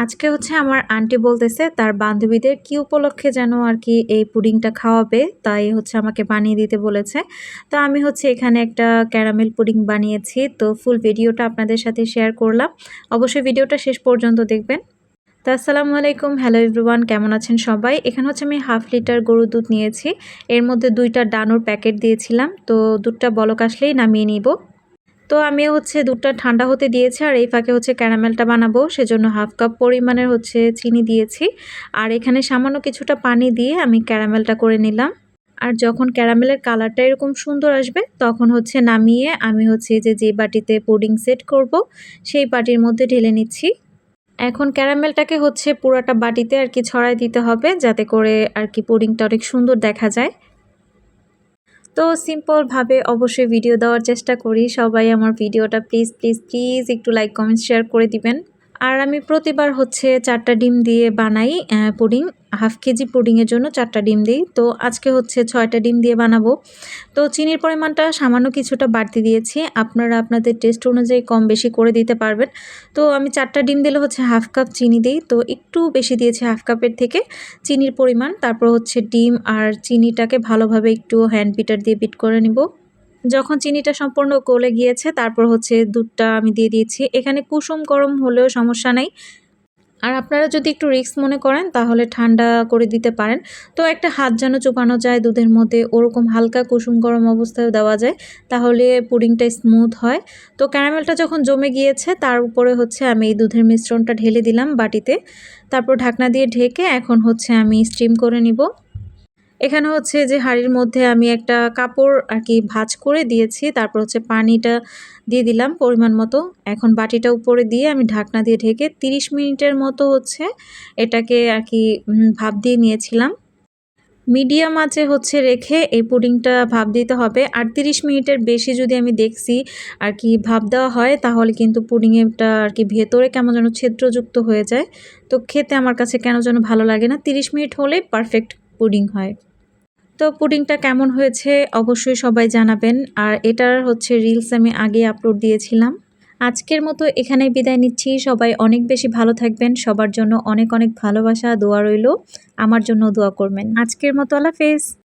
আজকে হচ্ছে আমার আন্টি বলতেছে তার বান্ধবীদের কি উপলক্ষে যেন আর কি এই পুডিংটা খাওয়াবে, তাই হচ্ছে আমাকে বানিয়ে দিতে বলেছে। তো আমি হচ্ছে এখানে একটা ক্যারামেল পুডিং বানিয়েছি। তো ফুল ভিডিওটা আপনাদের সাথে শেয়ার করলাম। অবশ্যই ভিডিওটা শেষ পর্যন্ত দেখবেন। তো আসসালামু আলাইকুম, হ্যালো এভরিওয়ান, কেমন আছেন সবাই? এখানে হচ্ছে আমি 1/2 লিটার গরুর দুধ নিয়েছি। এর মধ্যে 2টা ডানোর প্যাকেট দিয়েছিলাম। তো দুধটা বলক আসলেই নামিয়ে নিব। তো আমি হচ্ছে দুধটা ঠান্ডা হতে দিয়েছি, আর এই ফাঁকে হচ্ছে ক্যারামেলটা বানাবো, সেজন্য 1/2 কাপ পরিমাণের হচ্ছে চিনি দিয়েছি। আর এখানে সামান্য কিছুটা পানি দিয়ে আমি ক্যারামেলটা করে নিলাম। আর যখন ক্যারামেলের কালারটা এরকম সুন্দর আসবে তখন হচ্ছে নামিয়ে আমি হচ্ছে যে বাটিতে পুডিং সেট করব সেই বাটির মধ্যে ঢেলে নিচ্ছি। এখন ক্যারামেলটাকে হচ্ছে পুরাটা বাটিতে আর কি ছড়াই দিতে হবে, যাতে করে আর কি পুডিংটা অনেক সুন্দর দেখা যায়। তো সিম্পলভাবে অবশ্যই ভিডিও দেওয়ার চেষ্টা করি। সবাই আমার ভিডিওটা প্লিজ প্লিজ প্লিজ একটু লাইক কমেন্ট শেয়ার করে দিবেন। আর আমি প্রতিবার হচ্ছে 4টা ডিম দিয়ে বানাই পুডিং। 1/2 কেজি পুডিংয়ের জন্য 4টা ডিম দিই। তো আজকে হচ্ছে 6টা ডিম দিয়ে বানাবো। তো চিনির পরিমাণটা সামান্য কিছুটা বাড়তি দিয়েছি। আপনারা আপনাদের টেস্ট অনুযায়ী কম বেশি করে দিতে পারবেন। তো আমি 4টা ডিম দিলে হচ্ছে 1/2 কাপ চিনি দিই। তো একটু বেশি দিয়েছি 1/2 কাপের থেকে চিনির পরিমাণ। তারপর হচ্ছে ডিম আর চিনিটাকে ভালোভাবে একটু হ্যান্ড বিটার দিয়ে বিট করে নিব। যখন চিনিটা সম্পূর্ণ গলে গিয়েছে তারপর হচ্ছে দুধটা আমি দিয়ে দিয়েছি। এখানে কুসুম গরম হলেও সমস্যা নাই। আর আপনারা যদি একটু রিস্ক মনে করেন তাহলে ঠান্ডা করে দিতে পারেন। তো একটা হাত যেন চুপানো যায় দুধের মধ্যে, ওরকম হালকা কুসুম গরম অবস্থায় দেওয়া যায়, তাহলে পুডিংটা স্মুথ হয়। তো ক্যারামেলটা যখন জমে গিয়েছে তার উপরে হচ্ছে আমি এই দুধের মিশ্রণটা ঢেলে দিলাম বাটিতে। তারপর ঢাকনা দিয়ে ঢেকে এখন হচ্ছে আমি স্টিম করে নিব। এখানে হচ্ছে যে হাঁড়ির মধ্যে আমি একটা কাপড় আর কি ভাঁজ করে দিয়েছি। তারপর হচ্ছে পানিটা দিয়ে দিলাম পরিমাণ মতো। এখন বাটিটা উপরে দিয়ে আমি ঢাকনা দিয়ে ঢেকে 30 মিনিটের মতো হচ্ছে এটাকে আর কি ভাপ দিয়ে নিয়েছিলাম। মিডিয়াম আঁচে হচ্ছে রেখে এই পুডিংটা ভাপ দিতে হবে। আর 30 মিনিটের বেশি যদি আমি দেখছি আর কি ভাপ দেওয়া হয় তাহলে কিন্তু পুডিংটা আর কি ভেতরে কেমন যেন ছিদ্রযুক্ত হয়ে যায়। তো খেতে আমার কাছে কেন যেন ভালো লাগে না। 30 মিনিট হলেই পারফেক্ট পুডিং হয়। তো পুডিংটা কেমন হয়েছে অবশ্যই সবাই জানাবেন। আর এটার হচ্ছে রিলস আমি আগে আপলোড দিয়েছিলাম। আজকের মতো এখানেই বিদায় নিচ্ছি। সবাই অনেক বেশি ভালো থাকবেন। সবার জন্য অনেক অনেক ভালোবাসা, দোয়া রইল। আমার জন্য দোয়া করবেন। আজকের মতো আল্লাহ হাফেজ।